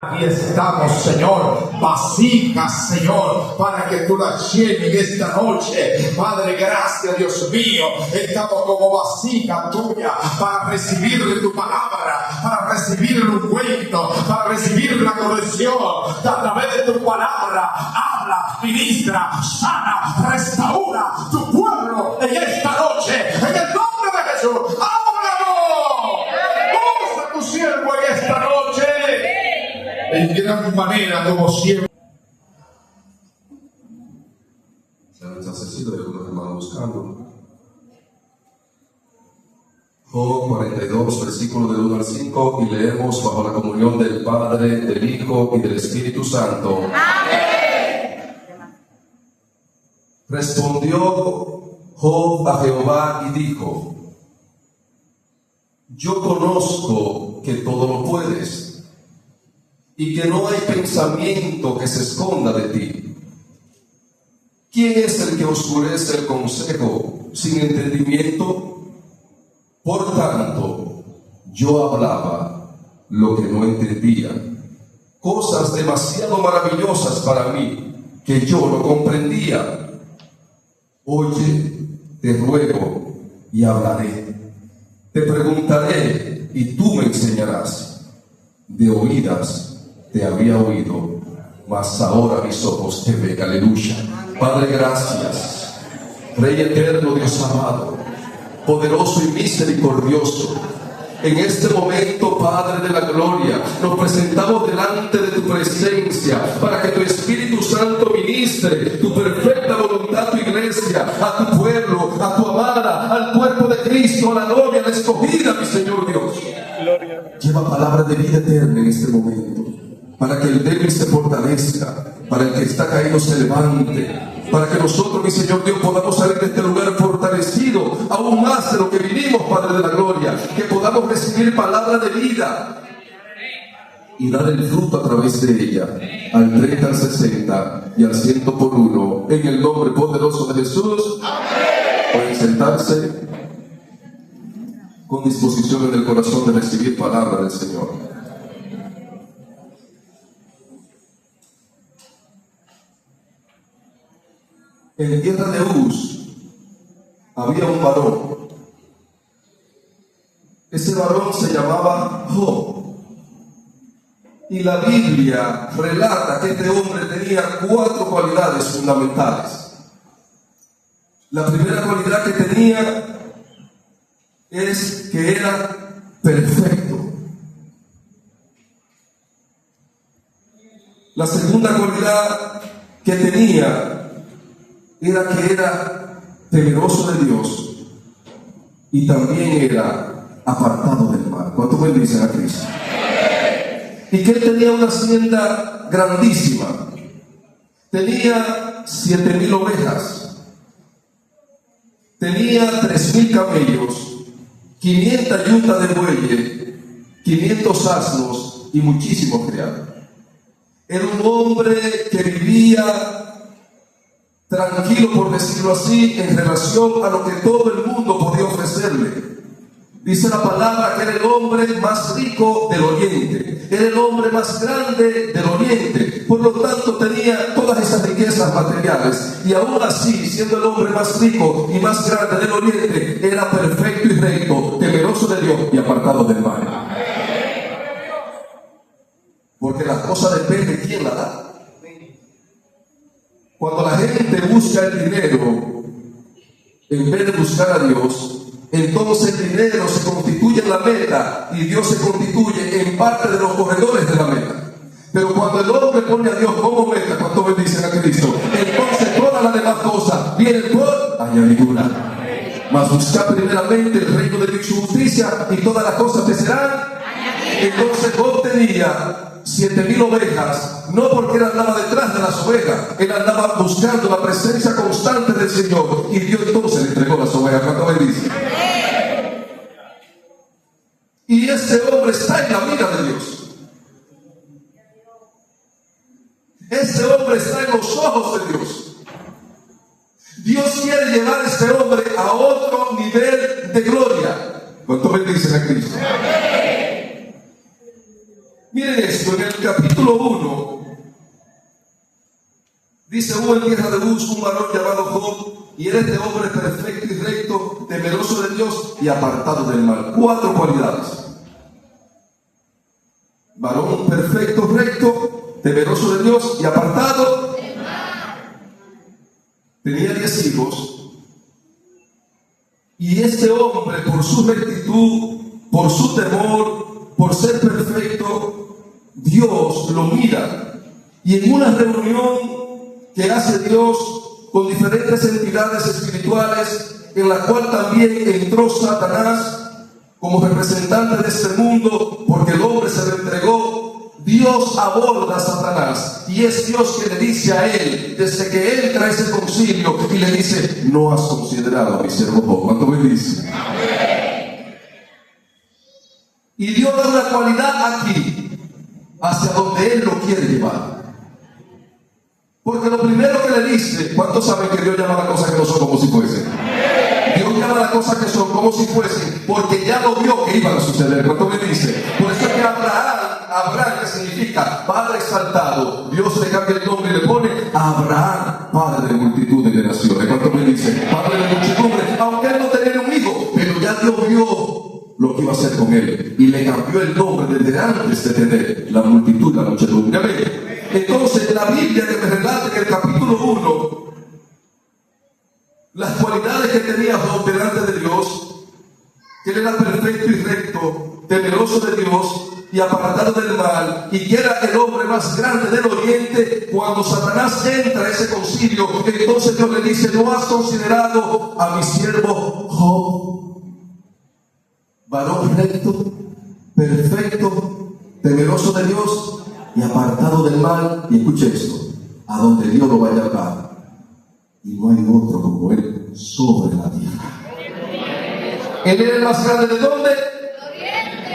Aquí estamos, Señor, vasijas, Señor, para que tú las llenes esta noche. Padre, gracias, Dios mío. Estamos como vasija tuya para recibir de tu palabra, para recibir el ungüento, para recibir la corrección. A través de tu palabra, habla, ministra, sana, restaura tu pueblo en esta noche. En el nombre de Jesús, háblanos. Usa a tu siervo en esta noche. En gran manera, como siempre. Se han accesido de algunos hermanos buscando. Job 42, versículo del 1 al 5, y leemos bajo la comunión del Padre, del Hijo y del Espíritu Santo. ¡Amén! Respondió Job a Jehová y dijo: yo conozco que todo lo puedes, y que no hay pensamiento que se esconda de ti. ¿Quién es el que oscurece el consejo sin entendimiento? Por tanto, yo hablaba lo que no entendía, cosas demasiado maravillosas para mí que yo no comprendía. Oye, te ruego y hablaré. Te preguntaré y tú me enseñarás. De oídas te había oído, mas ahora mis ojos te ven. Aleluya. Padre, gracias. Rey eterno, Dios amado, poderoso y misericordioso, en este momento, Padre de la gloria, nos presentamos delante de tu presencia para que tu Espíritu Santo ministre tu perfecta voluntad a tu iglesia, a tu pueblo, a tu amada, al cuerpo de Cristo, a la novia, a la escogida, mi Señor Dios. Lleva palabra de vida eterna en este momento, para que el débil se fortalezca, para el que está caído se levante, para que nosotros, mi Señor Dios, podamos salir de este lugar fortalecido, aún más de lo que vivimos, Padre de la gloria, que podamos recibir palabra de vida y dar el fruto a través de ella, al 30, al 60 y al 100 por uno, en el nombre poderoso de Jesús. Pueden sentarse con disposición en el corazón de recibir palabra del Señor. En tierra de Uz había un varón. Ese varón se llamaba Job. Y la Biblia relata que este hombre tenía 4 cualidades fundamentales. La primera cualidad que tenía es que era perfecto. La segunda cualidad que tenía era que era temeroso de Dios y también era apartado del mal. ¿Cuánto bendicen a Cristo? Y que él tenía una hacienda grandísima. Tenía 7,000 ovejas, tenía 3,000 camellos, 500 yuntas de bueyes, 500 asnos y muchísimos criados. Era un hombre que vivía tranquilo, por decirlo así, en relación a lo que todo el mundo podía ofrecerle. Dice la palabra que era el hombre más rico del oriente, era el hombre más grande del oriente, por lo tanto tenía todas esas riquezas materiales, y aún así, siendo el hombre más rico y más grande del oriente, era perfecto y recto, temeroso de Dios y apartado del mal. Porque las cosas dependen de quién la da. Cuando la gente busca el dinero en vez de buscar a Dios, entonces el dinero se constituye en la meta y Dios se constituye en parte de los corredores de la meta. Pero cuando el hombre pone a Dios como meta, ¿cuánto bendicen a Cristo? Entonces todas las demás cosas vienen por añadidura. Mas buscar primeramente el reino de Dios y su justicia, y todas las cosas te serán. Entonces Job tenía 7,000 ovejas, no porque él andaba detrás de las ovejas, él andaba buscando la presencia constante del Señor, y Dios entonces le entregó las ovejas. ¿Cuánto bendice? Y ese hombre está en la mira de Dios. Ese hombre está en los ojos de Dios. Dios quiere llevar a este hombre a otro nivel de gloria. ¿Cuánto bendicen a Cristo? Miren esto, esto, en el capítulo 1, dice: hubo en tierra de Uz un varón llamado Job, y era este hombre perfecto y recto, temeroso de Dios y apartado del mal. 4 cualidades. Varón perfecto, recto, temeroso de Dios y apartado del mal. Tenía 10 hijos. Y este hombre, por su rectitud, por su temor, por ser perfecto, Dios lo mira. Y en una reunión que hace Dios con diferentes entidades espirituales, en la cual también entró Satanás como representante de este mundo, porque el hombre se le entregó, Dios aborda a Satanás, y es Dios que le dice a él, desde que entra a ese concilio, y le dice: no has considerado a mi siervo Job. ¿Cuánto me dice? Amén. Y Dios da una cualidad aquí, hacia donde Él lo quiere llevar. Porque lo primero que le dice, ¿cuántos saben que Dios llama a las cosas que no son como si fuesen? Dios llama a las cosas que son como si fuesen, porque ya lo vio que iban a suceder. ¿Cuánto me dice? Por eso es que Abraham, que significa Padre exaltado, Dios le cambia el nombre y le pone Abraham, Padre de multitudes de naciones. ¿Cuánto me dice? Padre de muchedumbre, aunque él no tenía un hijo, pero ya Dios vio lo que iba a hacer con él, y le cambió el nombre desde antes de tener la multitud, la muchedumbre. Amén. Entonces, la Biblia que me relata en el capítulo 1 las cualidades que tenía Job delante de Dios, que él era perfecto y recto, temeroso de Dios y apartado del mal, y que era el hombre más grande del oriente. Cuando Satanás entra a ese concilio, entonces Dios le dice: ¿no has considerado a mi siervo Job? Varón recto, perfecto, temeroso de Dios y apartado del mal. Y escuche esto: a donde Dios lo vaya a llevar, y no hay otro como él sobre la tierra. Él era el más grande ¿de dónde?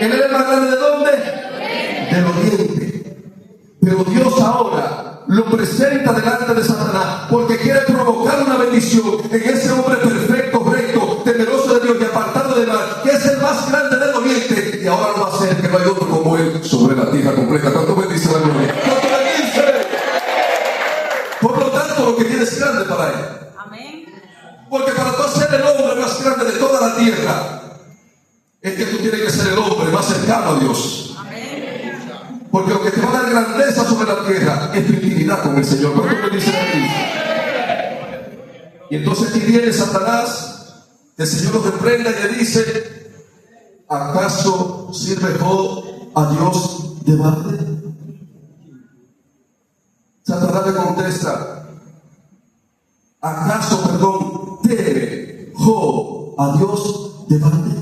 Él era el más grande ¿de dónde? Del oriente. Pero Dios ahora lo presenta delante de Satanás, porque quiere provocar una bendición en ese hombre perfecto, recto, temeroso de Dios y apartado del mal, que es el más grande del oriente, y ahora lo va a hacer que no hay otro como él sobre la tierra completa. ¿Cuánto me dice la gloria? ¿Cuánto me dice? Por lo tanto, lo que viene es grande para él. Amén. Porque para tú ser el hombre más grande de toda la tierra, es que tú tienes que ser el hombre más cercano a Dios. Amén. Porque lo que te va a dar grandeza sobre la tierra es tu intimidad con el Señor. ¿Cuánto me dice aquí? Y entonces aquí viene Satanás, el Señor lo reprenda y le dice: ¿acaso sirve Job a Dios de balde? Satanás le contesta: ¿acaso, teme Job a Dios de balde?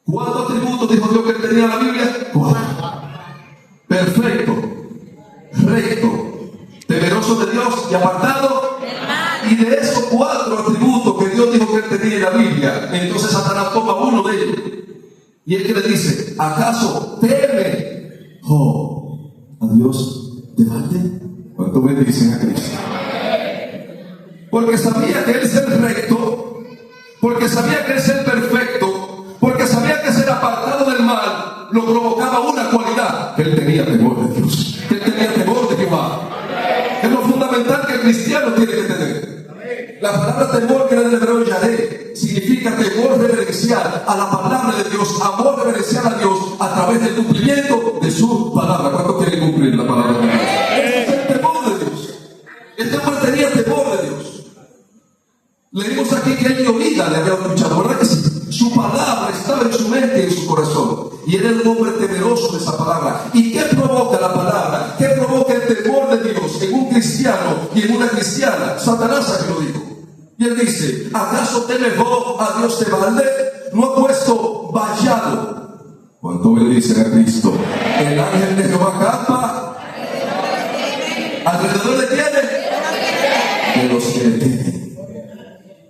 ¿Cuántos atributos dijo Dios que tenía en la Biblia? 4. Perfecto, recto, temeroso de Dios y apartado. Y de esos 4 atributos que Dios dijo que él tenía en la Biblia, entonces Satanás toma uno de ellos. Y él que le dice: ¿acaso teme Job a Dios de balde? ¿Cuánto bendicen a Cristo? Porque sabía que él es el recto, porque sabía que él es el perfecto, porque sabía que ser apartado del mal lo provocaba una cualidad: que él tenía temor de Dios, que él tenía temor de Jehová. Es lo fundamental que el cristiano tiene que tener. La palabra temor, que era del hebreo yaré, significa temor reverencial a la palabra de Dios, amor reverencial a Dios a través del cumplimiento de su palabra. ¿Cuánto quieren cumplir la palabra de Dios? Ese es el temor de Dios. Este hombre tenía temor de Dios. Leímos aquí que él ni oída le había escuchado, ¿verdad que sí? Su palabra estaba en su mente y en su corazón, y era un hombre temeroso de esa palabra. ¿Y qué provoca la palabra? ¿Qué provoca el temor de Dios en un cristiano y en una cristiana? Satanás aquí lo dijo. Y él dice: ¿acaso teme Job a Dios de balde? ¿No ha puesto vallado? ¿Cuánto bendice a Cristo? El ángel de Jehová campa alrededor de quién? De los que le temen.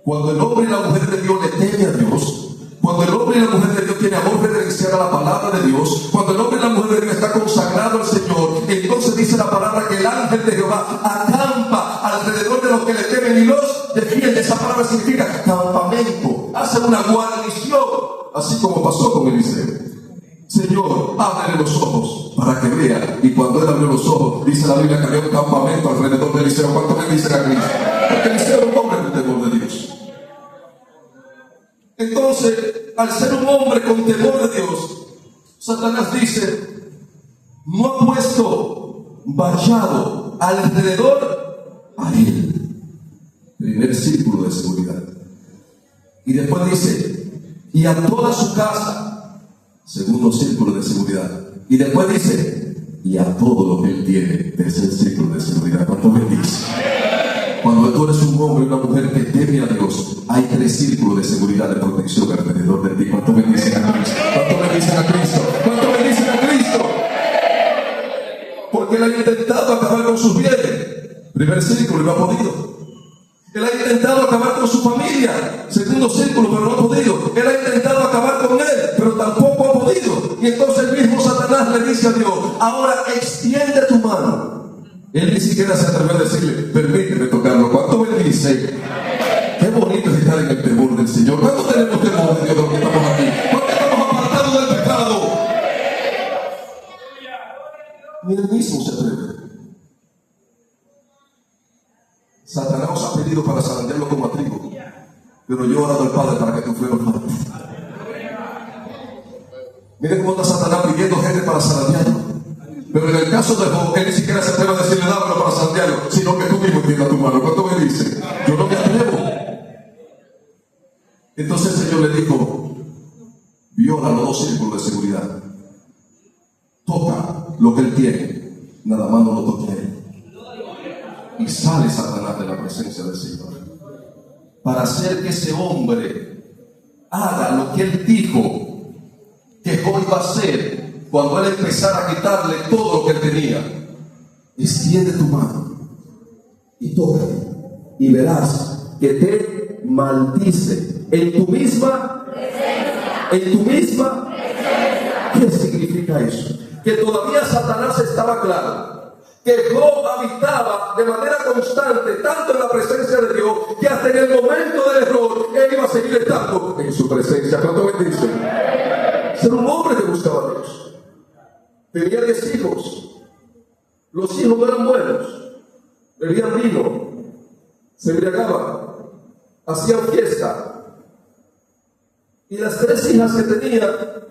Cuando el hombre y la mujer de Dios le temen a Dios, cuando el hombre y la mujer de Dios tiene amor reverencial a la palabra de Dios, cuando el hombre y la mujer de Dios está consagrado al Señor, entonces dice la palabra que el ángel de Jehová acampa alrededor de los que le temen y los defiende. Esa palabra significa campamento, hace una guarnición, así como pasó con Eliseo. Señor, ábrele los ojos para que Galilea, y cuando él abrió los ojos, dice la Biblia que había un campamento alrededor de Eliseo. ¿Cuánto me dicen a Cristo? Porque Eliseo era un hombre con temor de Dios. Entonces, al ser un hombre con temor de Dios, Satanás dice: no ha puesto vallado alrededor a él. Primer círculo de seguridad. Y después dice: y a toda su casa. Segundo círculo de seguridad. Y después dice: y a todo lo que él tiene. Tercer círculo de seguridad. ¿Cuánto bendice? Cuando tú eres un hombre y una mujer que teme a Dios, hay tres círculos de seguridad, de protección alrededor de ti. ¿Cuánto bendicen a Cristo? ¿Cuánto bendicen a Cristo? ¿Cuánto bendicen a Cristo? Porque él ha intentado acabar con sus bienes. Primer círculo y no ha podido. Él ha intentado acabar con su familia. Segundo círculo, pero no ha podido. Él ha intentado acabar con él, pero tampoco ha podido. Y entonces el mismo Satanás le dice a Dios: ahora extiende tu mano. Él ni siquiera se atrevió a decirle: permíteme tocarlo. ¿Cuánto bendice? Qué bonito es estar en el temor del Señor. ¿Cuánto tenemos temor de Dios de los que estamos aquí? ¿Cuánto estamos apartados del pecado? Ni él mismo se atreve. Satanás os ha pedido para zarandearlo como a trigo, pero yo he orado al Padre para que tu fe no falte. Miren cómo está Satanás pidiendo gente para zarandearlo. Pero en el caso de Job, él ni siquiera se atreve a decirle: dámelo para zarandearlo, sino que tú mismo tiras tu mano. ¿Cuánto me dice? Yo no me atrevo. Entonces el Señor le dijo: viola los dos círculos de seguridad. Toca lo que él tiene, nada más no lo toque a él. Y sale Satanás de la presencia del Señor para hacer que ese hombre haga lo que él dijo que Job iba a hacer cuando él empezara a quitarle todo lo que él tenía. Extiende tu mano y toca, y verás que te maldice en tu misma presencia. En tu misma presencia. ¿Qué significa eso? Que todavía Satanás estaba claro que Job habitaba de manera constante tanto en la presencia de Dios, que hasta en el momento del error él iba a seguir estando en su presencia. ¿Cuánto bendice? Ser un hombre que buscaba a Dios. Tenía 10 hijos. Los hijos no eran buenos. Bebían vino, se embriagaban, hacían fiesta. Y las 3 hijas que tenía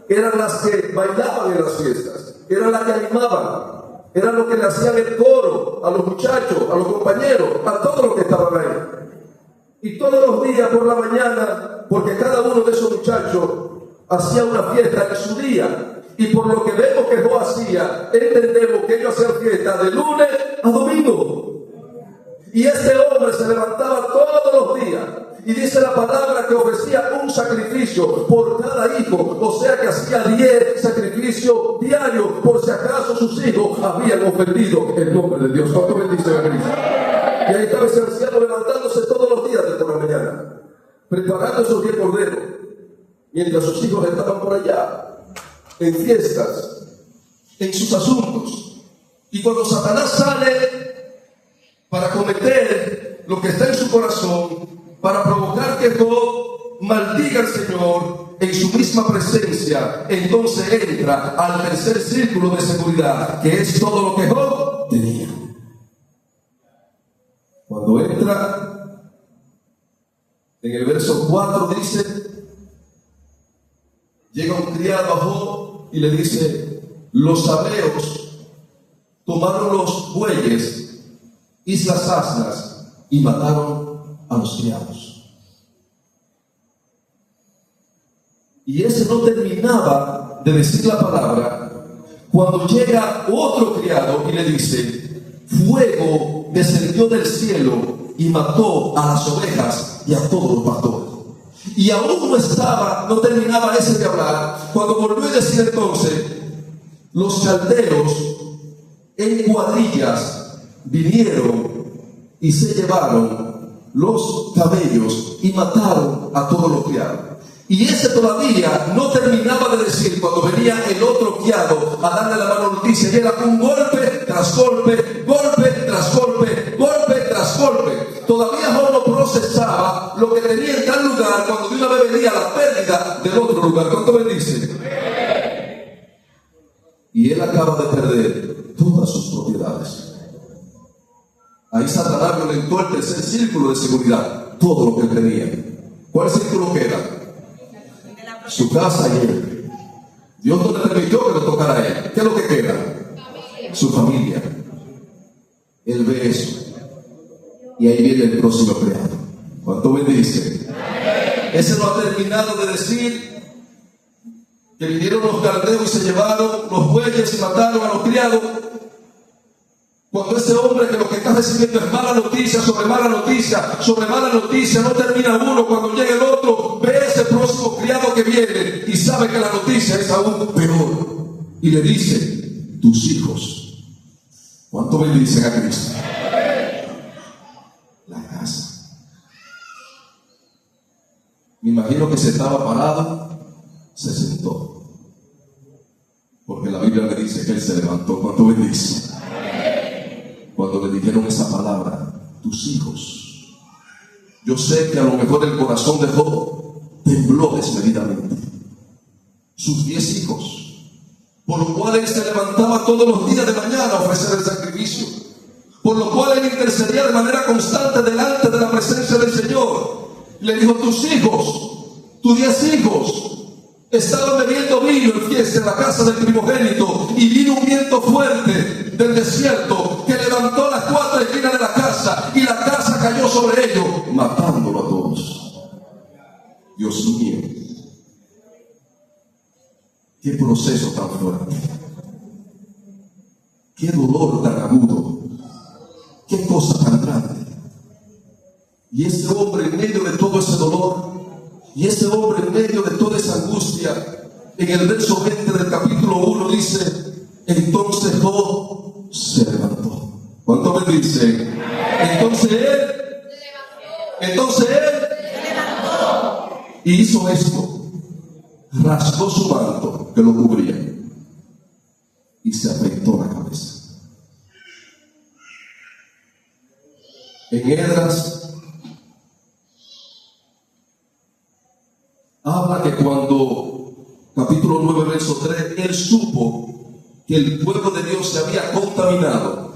eran las que bailaban en las fiestas, eran las que animaban. Era lo que le hacían el coro a los muchachos, a los compañeros, a todos los que estaban ahí. Y todos los días por la mañana, porque cada uno de esos muchachos hacía una fiesta en su día. Y por lo que vemos que Job hacía, entendemos que ellos hacían fiesta de lunes a domingo. Y este hombre se levantaba todos los días. Y dice la palabra que ofrecía un sacrificio por cada hijo, o sea que hacía 10 sacrificios diarios por si acaso sus hijos habían ofendido el nombre de Dios. ¿Cuánto bendice a Cristo? Y ahí estaba ese anciano levantándose todos los días de por la mañana, preparando esos 10 corderos, mientras sus hijos estaban por allá, en fiestas, en sus asuntos. Y cuando Satanás sale para cometer lo que está en su corazón, para provocar que Job maldiga al Señor en su misma presencia, entonces entra al tercer círculo de seguridad, que es todo lo que Job tenía. Cuando entra, en el verso 4 dice: llega un criado a Job y le dice: los sabeos tomaron los bueyes, islas asnas, y mataron a los criados. Y ese no terminaba de decir la palabra cuando llega otro criado y le dice: fuego descendió del cielo y mató a las ovejas y a todos los pastores. Y aún no terminaba ese de hablar, cuando volvió a decir entonces: los caldeos en cuadrillas vinieron y se llevaron los camellos y mataron a todos los criados. Y ese todavía no terminaba de decir cuando venía el otro criado a darle la mala noticia, y era un golpe tras golpe, golpe tras golpe, golpe tras golpe. Todavía Job no procesaba lo que tenía en tal lugar cuando de una vez venía la pérdida del otro lugar. ¿Cuánto bendice? Y él acaba de perder todas sus propiedades. Ahí Satanás violentó el tercer círculo de seguridad, todo lo que él tenía. ¿Cuál círculo queda? Su casa y él. Dios no le permitió que lo tocara a él. ¿Qué es lo que queda? Su familia. Él ve eso. Y ahí viene el próximo criado. ¿Cuánto bendice? Ese no ha terminado de decir que vinieron los caldeos y se llevaron los bueyes y mataron a los criados. Cuando ese hombre que lo que está recibiendo es mala noticia sobre mala noticia sobre mala noticia, no termina uno, cuando llega el otro, ve ese próximo criado que viene y sabe que la noticia es aún peor. Y le dice, tus hijos. ¿Cuánto bendicen a Cristo? La casa. Me imagino que se estaba parado, se sentó. Porque la Biblia me dice que él se levantó. ¿Cuánto bendice? Cuando le dijeron esa palabra, tus hijos. Yo sé que a lo mejor el corazón de Job tembló desmedidamente. Sus 10 hijos, por lo cual él se levantaba todos los días de mañana a ofrecer el sacrificio, por lo cual él intercedía de manera constante delante de la presencia del Señor. Le dijo, tus 10 hijos, estaban bebiendo vino en fiesta en la casa del primogénito, y vino un viento fuerte del desierto que levantó las 4 esquinas de la casa, y la casa cayó sobre ellos, matándolo a todos. Dios mío, qué proceso tan fuerte, qué dolor tan agudo, qué cosa tan grande. Y ese hombre en medio de todo ese dolor, y ese hombre en medio de toda esa angustia, en el verso 20 del capítulo 1 dice, entonces Job se levantó. ¿Cuánto me dice? Entonces él se levantó y hizo esto, rasgó su manto que lo cubría y se afeitó la cabeza. En Esdras habla que cuando, capítulo 9, verso 3, él supo que el pueblo de Dios se había contaminado,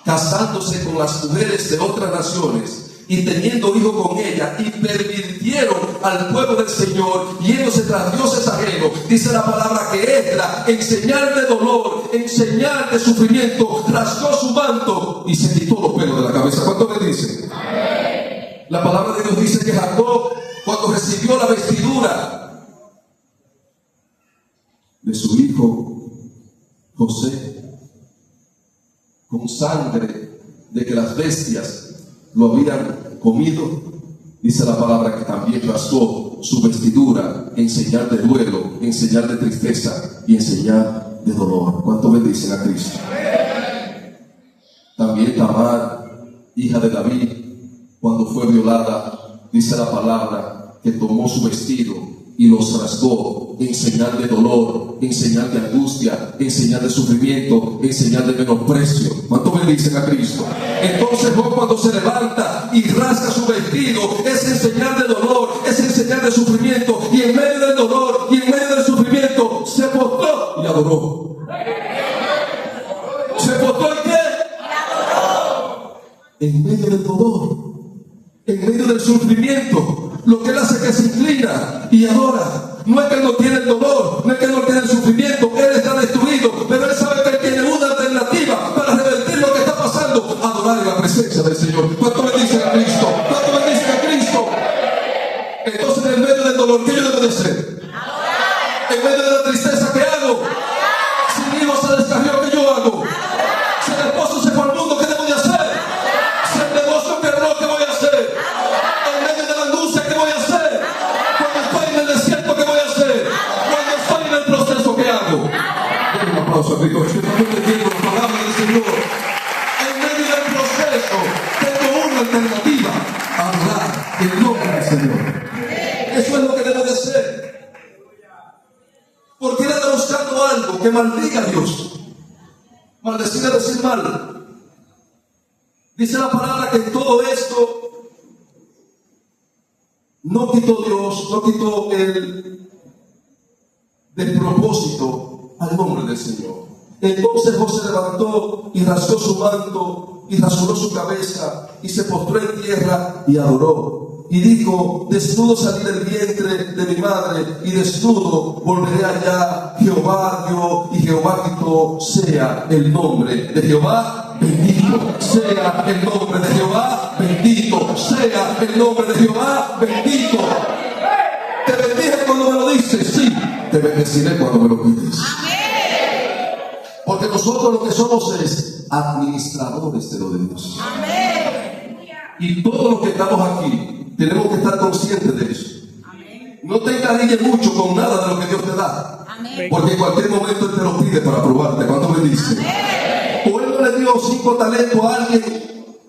casándose con las mujeres de otras naciones y teniendo hijos con ellas, y pervirtieron al pueblo del Señor, yéndose tras dioses ajenos. Dice la palabra que Esdras, en señal de dolor, en señal de sufrimiento, rasgó su manto y se quitó los pelos de la cabeza. ¿Cuánto me dice? La palabra de Dios dice que Jacob, cuando recibió la vestidura de su hijo José, con sangre de que las bestias lo habían comido, dice la palabra que también rasgó su vestidura en señal de duelo, en señal de tristeza y en señal de dolor. ¿Cuánto bendicen a Cristo? También Tamar, hija de David, cuando fue violada, dice la palabra que tomó su vestido y los rasgó en señal de dolor, en señal de angustia, en señal de sufrimiento, en señal de menosprecio. ¿Cuánto bendicen a Cristo? Entonces Job, cuando se levanta y rasga su vestido, es en señal de dolor, es en señal de sufrimiento, y en medio del dolor y en medio del sufrimiento se postró y adoró. ¿Se postró y qué? En medio del dolor, en medio del sufrimiento, lo que él hace es que se inclina y adora. No es que él no tiene el dolor, no es que él no tiene el sufrimiento, él está destruido, pero él sabe que él tiene una alternativa para revertir lo que está pasando: adorar en la presencia del Señor. ¿Cuánto bendice a Cristo? ¿Cuánto bendice a Cristo? Entonces, en medio del dolor, ¿qué yo debo de hacer? En medio de la tristeza, ¿qué hago? Si mi hijo se descarrió, ¿qué yo hago? Si el esposo se fue al mundo, ¿qué debo de hacer? Si el negocio quebró, ¿qué voy a hacer? En medio de la angustia, ¿qué voy a hacer? Cuando estoy en el desierto, ¿qué voy a hacer? Cuando estoy en el proceso, ¿qué hago? Denle un aplauso a Cristo, que estamos entendiendo la palabra del Señor. En medio del proceso, tengo una alternativa: hablar en nombre del Señor. Eso es lo que debo de hacer. Porque él anda buscando algo que maldiga a Dios. Maldecir es decir mal. Dice la palabra que todo esto no quitó Dios, no quitó el despropósito al nombre del Señor. Entonces José levantó y rasgó su manto y rasuró su cabeza y se postró en tierra y adoró. Y dijo: desnudo salí del vientre de mi madre y desnudo volveré allá. Jehová dio y Jehová quitó, sea el nombre de Jehová bendito. Sea el nombre de Jehová bendito. Sea el nombre de Jehová bendito. Te bendije cuando me lo dices, sí, te bendeciré cuando me lo pides. Porque nosotros lo que somos es administradores de lo de Dios. Y todos los que estamos aquí tenemos que estar conscientes de eso. No te encariñes mucho con nada de lo que Dios te da. Porque en cualquier momento Él te lo pide para probarte. ¿Cuánto me dice? O Él no le dio 5 talentos a alguien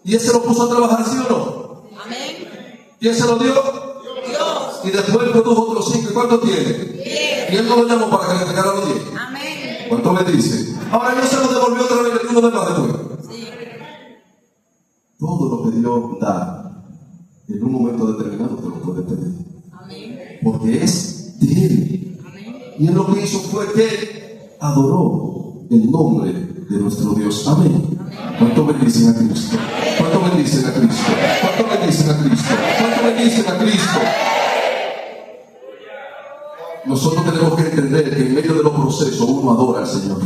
y Él se lo puso a trabajar, ¿sí o no? ¿Quién se lo dio? Dios. Y después produjo otros 5. ¿Y cuánto tiene? 10. Y Él no lo llamó para que le entregara los 10. ¿Cuánto me dice? Ahora Dios se lo devolvió otra vez y uno de más después. Todo lo que Dios da en un momento determinado te lo puede pedir. Porque es de Él. Y Él lo que hizo fue que adoró el nombre de nuestro Dios. Amén. ¿Cuánto bendicen a Cristo? ¿Cuánto bendicen a Cristo? ¿Cuánto bendicen a Cristo? ¿Cuánto bendicen a Cristo? Nosotros tenemos que entender que en medio de los procesos uno adora al Señor.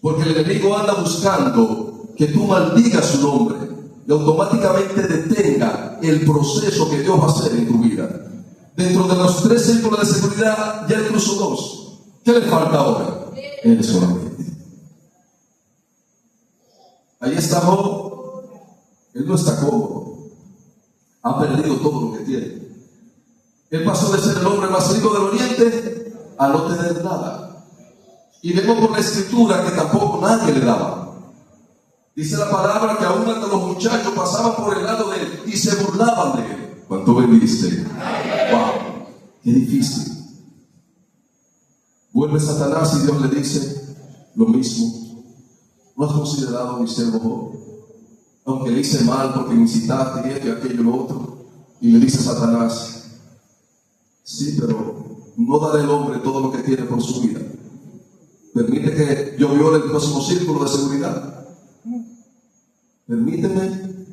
Porque el enemigo anda buscando que tú maldigas su nombre y automáticamente detenga el proceso que Dios va a hacer en tu vida. Dentro de los 3 círculos de seguridad ya incluso 2. ¿Qué le falta ahora? Él solamente. Ahí está Job. Él no está cómodo. Ha perdido todo lo que tiene. Él pasó de ser el hombre más rico del oriente a no tener nada. Y vemos por la escritura que tampoco nadie le daba. Dice la palabra que aún hasta los muchachos pasaban por el lado de él y se burlaban de él. ¿Cuánto bendice? ¡Wow! ¡Qué difícil! Vuelve Satanás y Dios le dice lo mismo. ¿No has considerado a mi siervo Job? Aunque le hice mal porque me incitaste y esto y aquello y lo otro. Y le dice Satanás: sí, pero no dará el hombre todo lo que tiene por su vida. Permite que yo viole el próximo círculo de seguridad. Permíteme,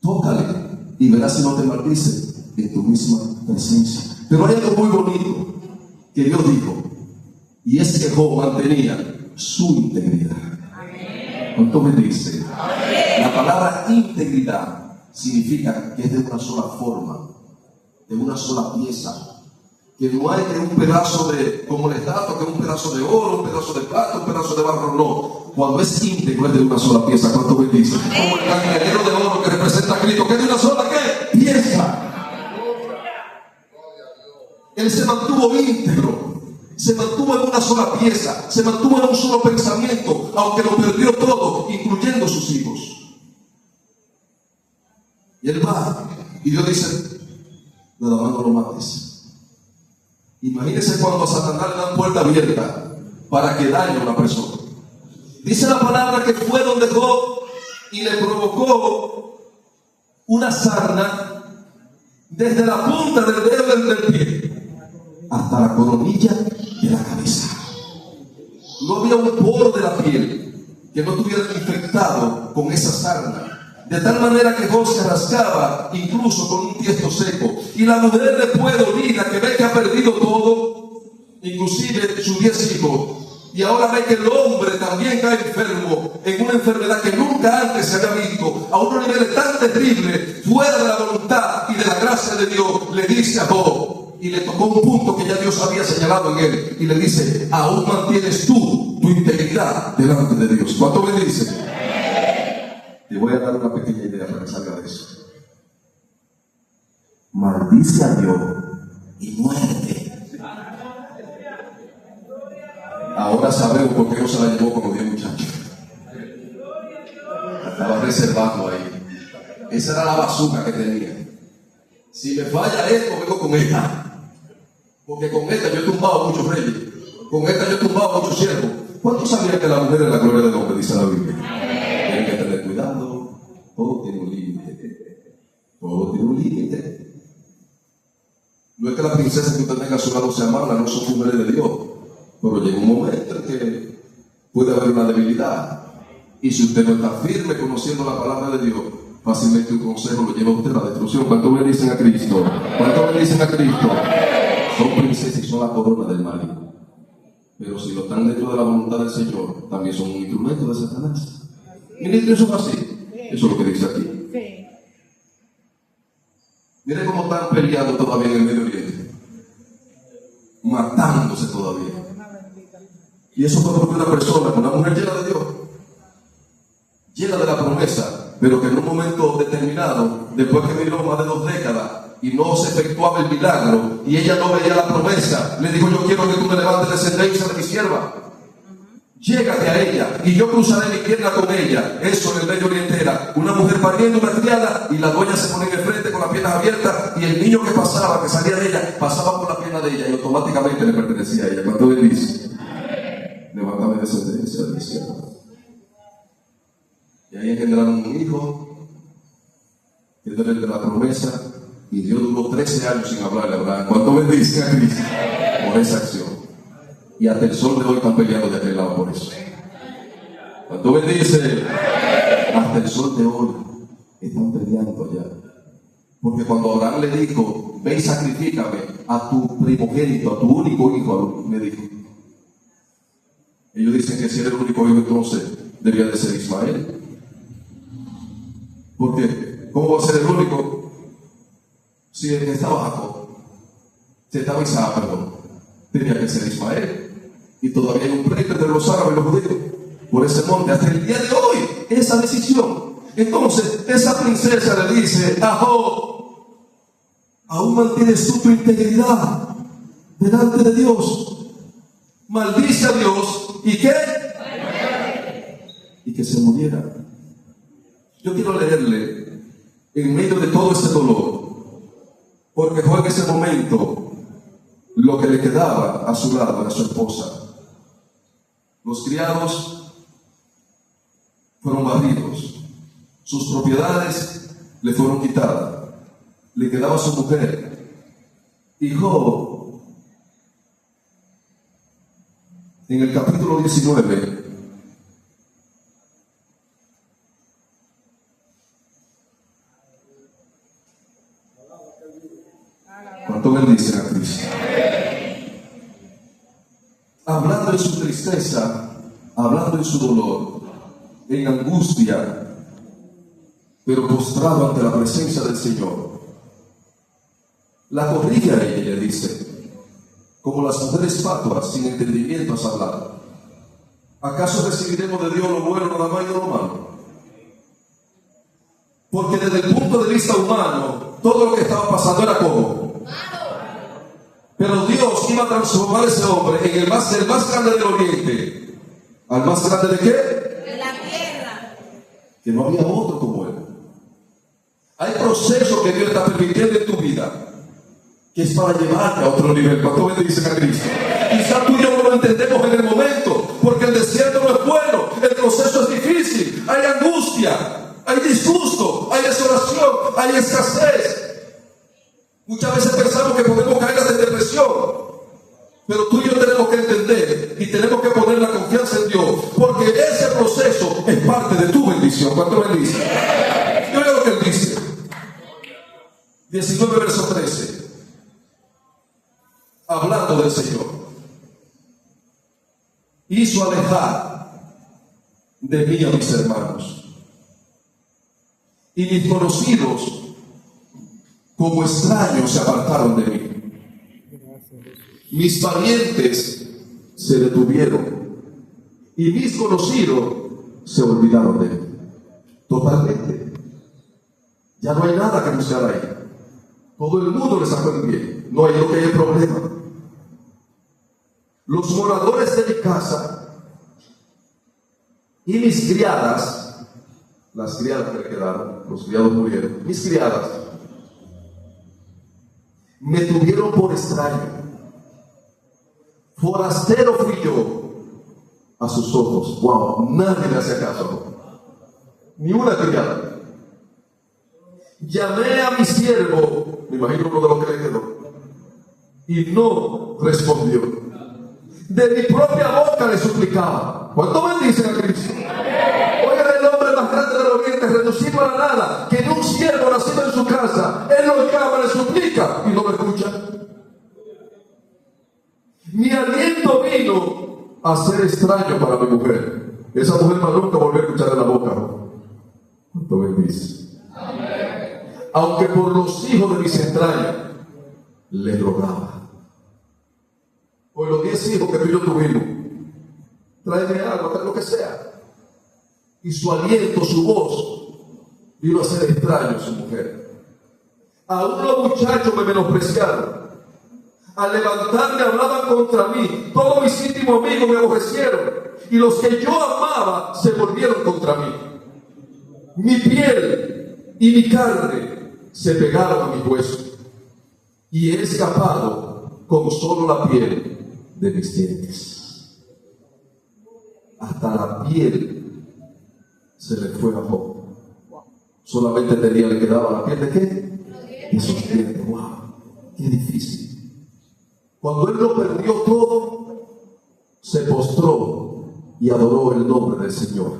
tócale y verás si no te maldice en tu misma presencia. Pero hay algo muy bonito que Dios dijo, y es que Job mantenía su integridad. ¿Cuánto me dice? La palabra integridad significa que es de una sola forma, de una sola pieza. Que no hay que un pedazo de, como la estatua, que un pedazo de oro, un pedazo de plata, un pedazo de barro, no. Cuando es íntegro es de una sola pieza. ¿Cuánto bendice? Como el candelero de oro que representa a Cristo, que es de una sola ¿qué? Pieza. Él se mantuvo íntegro, se mantuvo en una sola pieza, se mantuvo en un solo pensamiento, aunque lo perdió todo, incluyendo sus hijos. Y él va, y Dios dice: nada más no lo mates. Imagínense cuando a Satanás le dan puerta abierta para que dañe a una persona. Dice la palabra que fue donde Job y le provocó una sarna desde la punta del dedo del pie hasta la coronilla de la cabeza. No había un poro de la piel que no estuviera infectado con esa sarna. De tal manera que Job se rascaba incluso con un tiesto seco. Y la mujer, después dolida, que ve que ha perdido todo, inclusive sus 10 hijos, y ahora ve que el hombre también cae enfermo en una enfermedad que nunca antes se había visto, a unos niveles tan terribles, fuera de la voluntad y de la gracia de Dios, le dice a Job, y le tocó un punto que ya Dios había señalado en él, y le dice: aún mantienes tú tu integridad delante de Dios. ¿Cuánto me dice? Te voy a dar una pequeña idea para que salga de eso. Maldice a Dios y muérete. Ahora sabemos por qué Dios se la llevó con los 10 muchachos. Estaba reservando ahí. Esa era la bazooka que tenía. Si me falla esto, vengo con esta. Porque con esta yo he tumbado a muchos reyes. Con esta yo he tumbado a muchos siervos. ¿Cuántos sabían que la mujer es la gloria del hombre? Dice la Biblia. Tienen que tener cuidado. Todo tiene un límite. Todo tiene un límite. No es que la princesa que usted tenga a su lado sea mala, no son mujeres de Dios. Pero llega un momento en que puede haber una debilidad. Y si usted no está firme conociendo la palabra de Dios, fácilmente un consejo lo lleva a usted a la destrucción. ¿Cuántos bendicen a Cristo? ¿Cuántos bendicen a Cristo? Son princesas y son la corona del maligno. Pero si lo están dentro de la voluntad del Señor, también son un instrumento de Satanás. Miren, eso es así. Eso es lo que dice aquí. Sí. Miren cómo están peleando todavía en el Medio Oriente. Matándose todavía. Y eso fue porque una persona, una mujer llena de Dios, llena de la promesa, pero que en un momento determinado, después que miró más de 2 décadas y no se efectuaba el milagro y ella no veía la promesa, le dijo: yo quiero que tú me levantes descendencia de mi sierva. Llégate a ella y yo cruzaré mi pierna con ella. Eso en el Medio Oriente era una mujer pariendo una criada y la dueña se pone en el frente con las piernas abiertas y el niño que pasaba, que salía de ella, pasaba por la pierna de ella y automáticamente le pertenecía a ella. ¿Cuánto bendice? Levántame descendencia de mi sierva. Y ahí engendraron un hijo que era el de la promesa y Dios duró 13 años sin hablarle a Abraham. ¿Cuánto bendice a Cristo por esa acción? Y hasta el sol de hoy están peleando de aquel lado por eso. ¿Cuánto bendice? Hasta el sol de hoy están peleando allá. Porque cuando Abraham le dijo: ve y sacrifícame a tu primogénito, a tu único hijo, le dijo. Ellos dicen que si era el único hijo, entonces debía de ser Ismael. ¿Por qué? ¿Cómo va a ser el único? Si el que estaba Jacob, si estaba Isaac, perdón, tenía que ser Ismael. Y todavía hay un pleito entre los árabes y los judíos por ese monte hasta el día de hoy, esa decisión. Entonces esa princesa le dice a Job: aún mantienes tú tu integridad delante de Dios. Maldice a Dios y ¿qué? Y que se muriera. Yo quiero leerle en medio de todo ese dolor, porque fue en ese momento lo que le quedaba a su lado era su esposa. Los criados fueron barridos, sus propiedades le fueron quitadas, le quedaba su mujer. Y Job, en el capítulo 19, ¿cuánto bendicen a Cristo? Hablando en su tristeza, hablando en su dolor, en angustia, pero postrado ante la presencia del Señor, la corrige a ella y le dice: como las mujeres fatuas sin entendimiento has hablado. ¿Acaso recibiremos de Dios lo bueno nada más y no lo malo? Porque desde el punto de vista humano, todo lo que estaba pasando era como. Pero Dios iba a transformar a ese hombre en el más grande del oriente. ¿Al más grande de qué? De la tierra. Que no había otro como él. Hay procesos que Dios está permitiendo en tu vida, que es para llevarte a otro nivel. ¿Cuánto bendice a Cristo? Quizás tú y yo no lo entendemos en el momento, porque el desierto no es bueno, el proceso es difícil, hay angustia, hay disgusto, hay desolación, hay escasez. Muchas veces pensamos que podemos caer en depresión, pero tú y yo tenemos que entender y tenemos que poner la confianza en Dios, porque ese proceso es parte de tu bendición. ¿Cuánto bendice? Yo leo lo que él dice. 19 verso 13. Hablando del Señor, hizo alejar de mí a mis hermanos, y mis conocidos como extraños se apartaron de mí. Mis parientes se detuvieron y mis conocidos se olvidaron de mí. Totalmente. Ya no hay nada que anunciar ahí. Todo el mundo le sacó el pie. No hay lo que hay problema. Los moradores de mi casa y mis criadas, las criadas que le quedaron, los criados murieron, mis criadas, me tuvieron por extraño. Forastero fui yo a sus ojos. Wow, nadie me hacía caso. Ni una criada. Llamé a mi siervo, me imagino uno de los que le quedó, y no respondió. de mi propia boca le suplicaba. ¿Cuánto bendicen a Cristo? Oigan, el hombre más grande del oriente, reducido a la nada, que ni un siervo nacido en su casa, él lo llama, le suplica y no lo escucha. Mi aliento vino a ser extraño para mi mujer. Esa mujer más nunca volvió a escuchar de la boca. ¿Cuánto bendice? Aunque por los hijos de mis entrañas le rogaba. Por los 10 hijos que tú y yo tuvimos, tráeme algo, trae lo que sea. Y su aliento, su voz, vino a ser extraño a su mujer. Aún los muchachos me menospreciaron. Al levantarme hablaban contra mí. Todos mis íntimos amigos me aborrecieron. Y los que yo amaba se volvieron contra mí. Mi piel y mi carne se pegaron a mi hueso. Y he escapado con solo la piel de mis dientes. Hasta la piel se le fue a Job. Solamente le quedaba la piel de qué? De sus dientes. Wow, qué difícil. Cuando él lo perdió todo, se postró y adoró el nombre del Señor.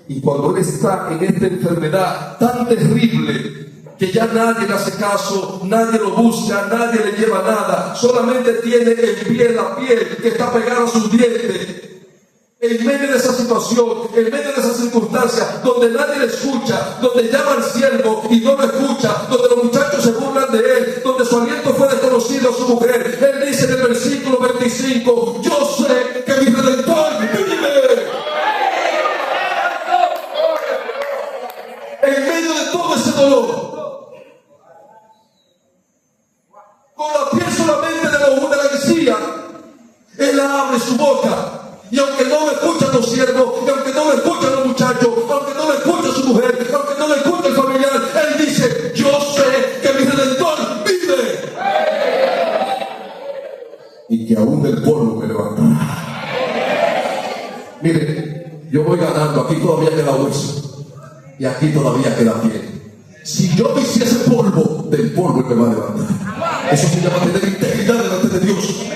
Y cuando él está en esta enfermedad tan terrible, que ya nadie le hace caso, nadie lo busca, nadie le lleva nada, solamente tiene en pie la piel que está pegada a sus dientes. En medio de esa situación, en medio de esa circunstancia, donde nadie le escucha, donde llama al siervo y no lo escucha, donde los muchachos se burlan de él, donde su aliento fue desconocido a su mujer, él dice en el versículo 25, yo sé que mi Redentor vive. En medio de todo ese dolor, con la piel solamente de la encía, él abre su boca. Y aunque no lo escuchan los siervos, y aunque no lo escuchan los muchachos, aunque no lo escucha su mujer, aunque no lo escucha el familiar, él dice, yo sé que mi Redentor vive. Y que aún del polvo me levantará. Mire, yo voy ganando, aquí todavía queda hueso. Y aquí todavía queda piel. Si yo me hiciese polvo, del polvo me va a levantar. Eso se llama tener integridad delante de Dios.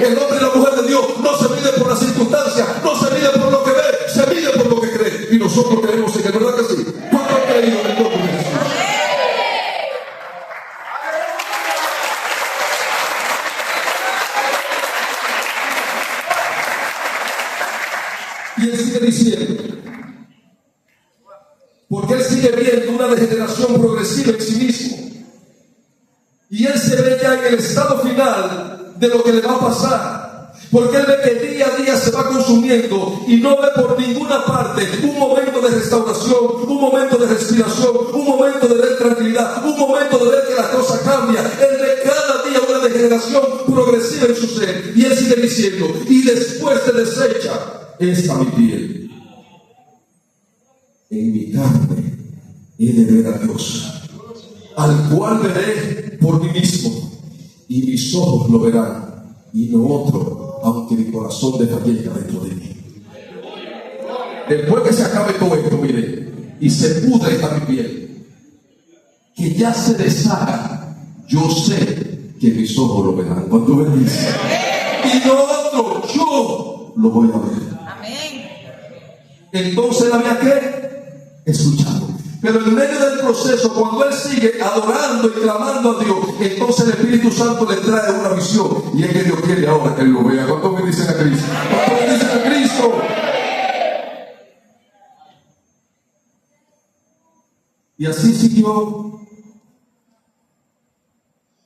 El hombre y la mujer de Dios no se mide por las circunstancias, no se mide por lo que ve, se mide por lo que cree. Y nosotros creemos en que, ¿verdad que sí? ¿Cuánto han creído en el nombre de Jesús? Y él sigue diciendo, porque él sigue viendo una degeneración progresiva en sí mismo. Y él se ve ya en el estado final de lo que le va a pasar, porque él ve que día a día se va consumiendo y no ve por ninguna parte un momento de restauración, un momento de respiración, un momento de ver tranquilidad, un momento de ver que la cosa cambia. Él ve cada día una degeneración progresiva en su ser, y él sigue diciendo, y después se desecha esta mi piel, en mi carne he de ver a Dios, al cual veré por mí mismo, y mis ojos lo verán, y no otro, aunque mi corazón desfallezca dentro de mí. Después que se acabe todo esto, mire, y se pudre esta mi piel, que ya se deshaga, yo sé que mis ojos lo verán. ¿Cuánto bendice? Y no otro, yo lo voy a ver. Amén. Entonces él había que escuchar. Pero en medio del proceso, cuando él sigue adorando y clamando a Dios, entonces el Espíritu Santo le trae una visión. Y es que Dios quiere ahora que él lo vea. ¿Cuántos me dicen a Cristo? ¿Cuántos me dicen a Cristo? Y así siguió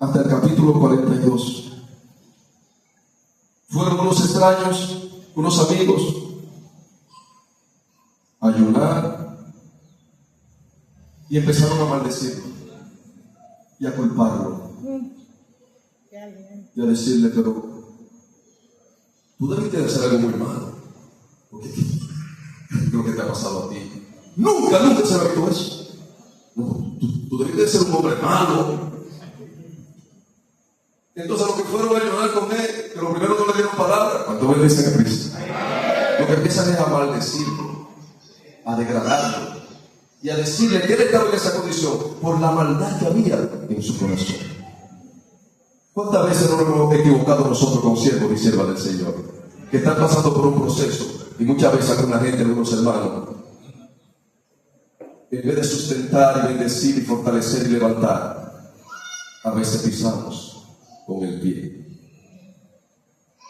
hasta el capítulo 42. Fueron unos extraños, unos amigos, a ayunar. Y empezaron a maldecirlo y a culparlo y a decirle, pero tú debiste de hacer algo muy malo, porque creo que te ha pasado a ti. Nunca se ha visto eso. No, tú debiste de ser un hombre malo. Entonces los que fueron a ayudar con él, que lo primero no le dieron palabras, cuando él dice a Cristo, lo que empiezan es a maldecirlo, a degradarlo y a decirle que él estaba en esa condición por la maldad que había en su corazón. ¿Cuántas veces no nos hemos equivocado nosotros como siervos y siervas del Señor? que están pasando por un proceso, y muchas veces alguna gente, algunos hermanos, en vez de sustentar y bendecir y fortalecer y levantar, a veces pisamos con el pie,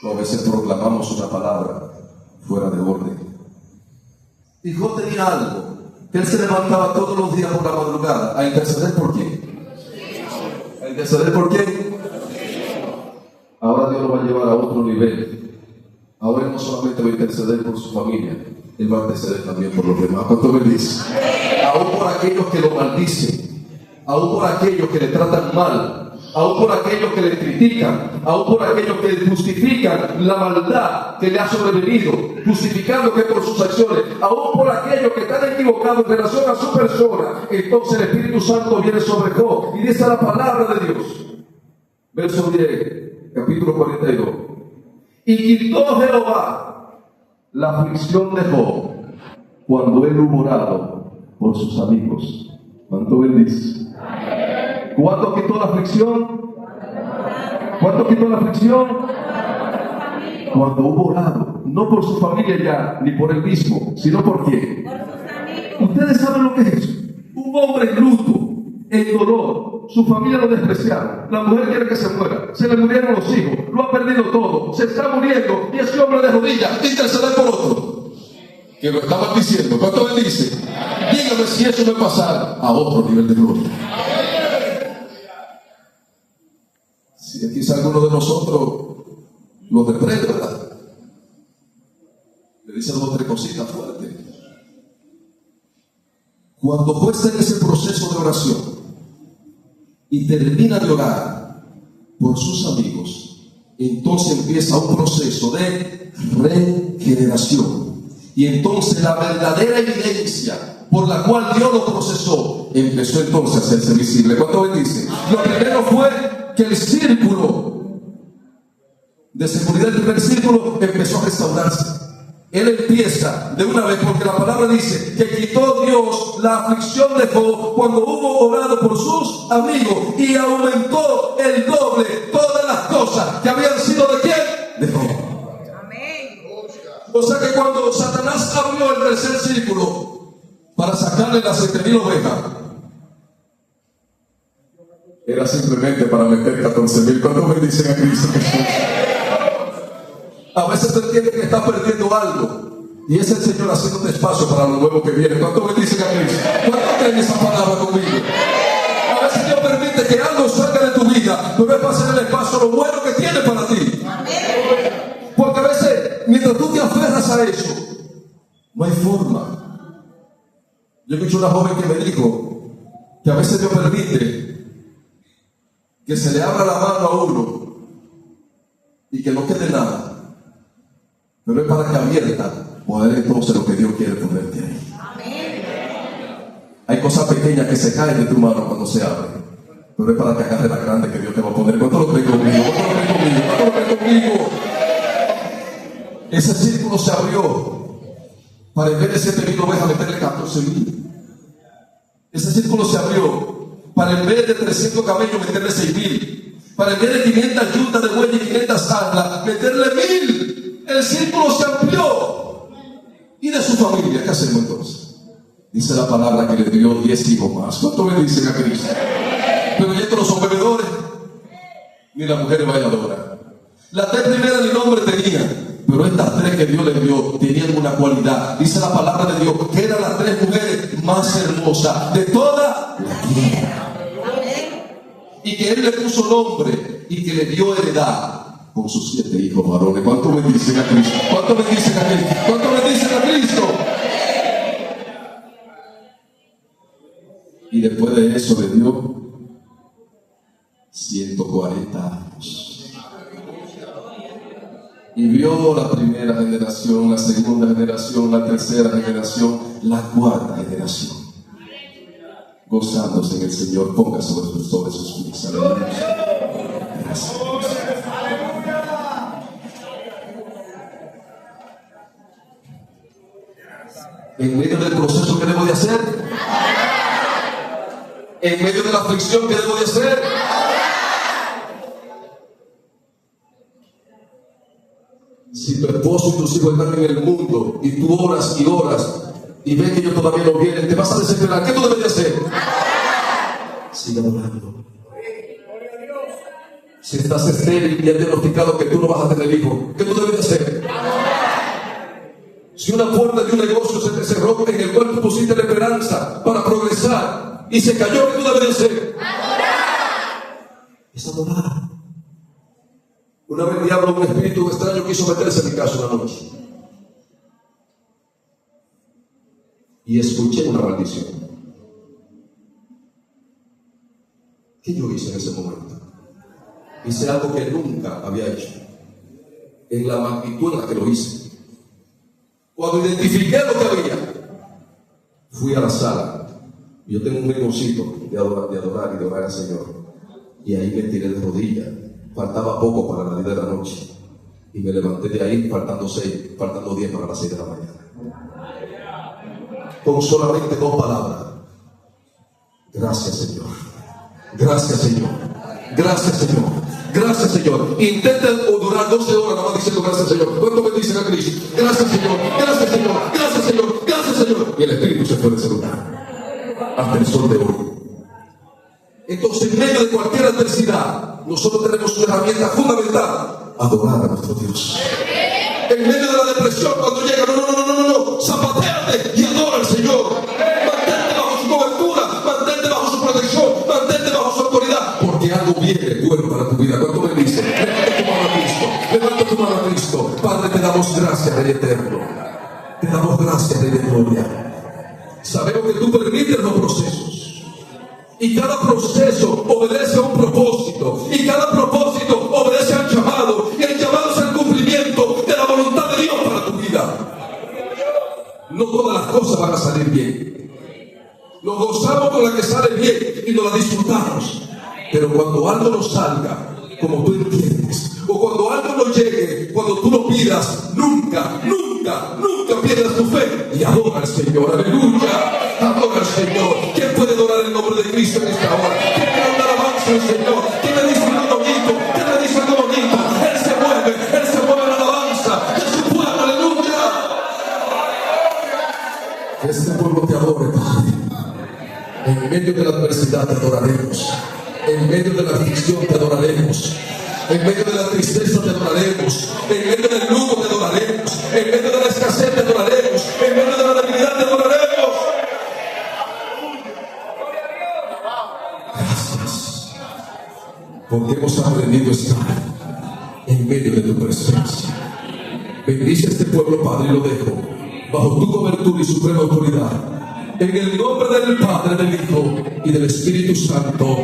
o a veces proclamamos una palabra fuera de orden. Y Job tenía algo, que él se levantaba todos los días por la madrugada a interceder por quién. ¿A interceder por quién? Ahora Dios lo va a llevar a otro nivel. Ahora no solamente va a interceder por su familia, Él va a interceder también por los demás. ¿Cuánto bendice? Aún por aquellos que lo maldicen, aún por aquellos que le tratan mal, aún por aquellos que le critican, aún por aquellos que justifican la maldad que le ha sobrevenido, justificando que por sus acciones, aún por aquellos que están equivocados en relación a su persona. Entonces el Espíritu Santo viene sobre Job y dice la palabra de Dios. Verso 10, capítulo 42. Y quitó Jehová la aflicción de Job cuando él hubo orado por sus amigos. ¿Cuánto bendice? ¿Cuánto quitó la aflicción? ¿Cuánto quitó la aflicción? Cuando hubo orado, no por su familia ya, ni por él mismo, sino por quién. Ustedes saben lo que es eso. Un hombre en luto, en dolor, su familia lo despreciaron, la mujer quiere que se muera, se le murieron los hijos, lo ha perdido todo, se está muriendo, y ese hombre de rodillas interceder por otro que lo está maldiciendo. ¿Cuánto bendice? Dígame si eso me pasara a otro nivel de gloria. Si aquí sale alguno de nosotros, lo reprende, ¿verdad? Le dice dos o tres cositas fuertes. Cuando Job está en ese proceso de oración y termina de orar por sus amigos, entonces empieza un proceso de regeneración. Y entonces la verdadera evidencia por la cual Dios lo procesó empezó entonces a hacerse visible. ¿Cuánto bendice? Lo primero fue que el círculo de seguridad del primer círculo empezó a restaurarse. Él empieza de una vez, porque la palabra dice que quitó Dios la aflicción de Job cuando hubo orado por sus amigos y aumentó el doble todas las cosas que habían sido de quién? De Job. O sea que cuando Satanás abrió el tercer círculo para sacarle las 7,000 ovejas, era simplemente para meter 14,000. ¿Cuántos bendicen a Cristo Jesús? A veces tú entiendes que estás perdiendo algo y es el Señor haciendo un espacio para lo nuevo que viene. ¿Cuántos bendicen a Cristo? ¿Cuántos creen esa palabra conmigo? A veces Dios permite que algo salga de tu vida, pero es para hacer el espacio lo bueno que tiene para ti. Porque a veces, mientras tú te aferras a eso, no hay forma. Yo escuché una joven que me dijo que a veces Dios permite que se le abra la mano a uno y que no quede nada, pero es para que abierta poder entonces lo que Dios quiere ponerte ahí. Hay cosas pequeñas que se caen de tu mano cuando se abren, pero es para que agarre la grande que Dios te va a poner. ¿Cuánto lo creen conmigo? ¿Cuánto lo creen conmigo? ¿Cuánto lo creen conmigo? Ese círculo se abrió para en vez de 7,000 ovejas meterle 14,000. Ese círculo se abrió para en vez de 300 camellos meterle 6,000. Para en vez de 500 yuntas de buey y 500 asnas meterle 1,000. El círculo se amplió. ¿Y de su familia qué hacemos entonces? Dice la palabra que le dio 10 hijos más. ¿Cuánto me dicen a Cristo? Pero estos no son bebedores ni las mujeres bailadoras. Las 3 primeras ni nombre tenían, pero estas 3 que Dios les dio tenían una cualidad. Dice la palabra de Dios que eran las 3 mujeres más hermosas de toda la tierra. Y que Él le puso nombre y que le dio heredad con sus 7 hijos varones. ¿Cuánto bendicen a Cristo? ¿Cuánto bendicen a Cristo? ¿Cuánto bendicen a Cristo? Y después de eso le dio 140 años. Y vio la primera generación, la segunda generación, la tercera generación, la cuarta generación, gozándose en el Señor. Ponga sobre sus pies. Aleluya. Gracias. En medio del proceso, ¿qué debo de hacer? En medio de la aflicción, ¿qué debo de hacer? Si tu esposo y tus hijos están en el mundo y tú oras y oras y ves que ellos todavía no vienen, te vas a desesperar. ¿Qué tú debes de hacer? Sigue adorando. Si estás estéril y has diagnosticado que tú no vas a tener hijos, ¿qué tú debes de hacer? Si una puerta de un negocio se te cerró en el cual tú pusiste la esperanza para progresar y se cayó, ¿qué tú debes de hacer? Es adorar. Una vez el diablo, un espíritu extraño, quiso meterse en mi casa una noche. Y escuché una maldición. ¿Qué yo hice en ese momento? Hice algo que nunca había hecho. En la magnitud en la que lo hice. Cuando identifiqué lo que había, fui a la sala. Yo tengo un rinconcito de adorar y de orar al Señor. Y ahí me tiré de rodillas. Faltaba poco para las 10 de la noche. Y me levanté de ahí faltando 10 para las 6 de la mañana. Con solamente 2 palabras. Gracias, Señor. Gracias, Señor. Gracias, Señor. Gracias, Señor. Intenten durar 12 horas nada más diciendo gracias, Señor. ¿Cuánto me dicen a Cristo? Gracias, Señor. Gracias, Señor. Gracias, Señor. Gracias, Señor. Y el Espíritu se fue de ese lugar. Hasta el sol de hoy. Entonces, en medio de cualquier adversidad, nosotros tenemos una herramienta fundamental: adorar a nuestro Dios. En medio de la depresión, cuando llega, no, zapateate y adora al Señor. Mantente bajo su cobertura, mantente bajo su protección, mantente bajo su autoridad, porque algo viene bueno para tu vida. ¿Cuánto me dice? Levanta tu mano a Cristo, levanta tu mano a Cristo. Padre, te damos gracias, Rey eterno. Te damos gracias, Rey de gloria. Sabemos que tú permites los procesos. Y cada proceso obedece a un propósito. Y cada propósito obedece a un llamado. Y el llamado es el cumplimiento de la voluntad de Dios para tu vida. No todas las cosas van a salir bien. Nos gozamos con la que sale bien y nos la disfrutamos. Pero cuando algo no salga como tú entiendes, o cuando algo no llegue cuando tú lo pidas, nunca pierdas tu fe y adora al Señor. Aleluya. Adora al Señor. ¿Quién puede adorar el nombre de Cristo en esta hora? ¿Quién puede dar alabanza al Señor? ¿Quién me dice algo bonito? ¿Quién me dice algo bonito? Él se mueve en la alabanza de su pueblo. Aleluya. Que este pueblo te adore, Padre. En medio de la adversidad te adoraremos. En medio de la aflicción te adoraremos. En medio de la tristeza te adoraremos. En medio del luto te adoraremos. En medio de la escasez te adoraremos. En medio de la debilidad te adoraremos. Gracias. Porque hemos aprendido a estar en medio de tu presencia. Bendice a este pueblo, Padre, y lo dejo bajo tu cobertura y suprema autoridad. En el nombre del Padre, del Hijo y del Espíritu Santo.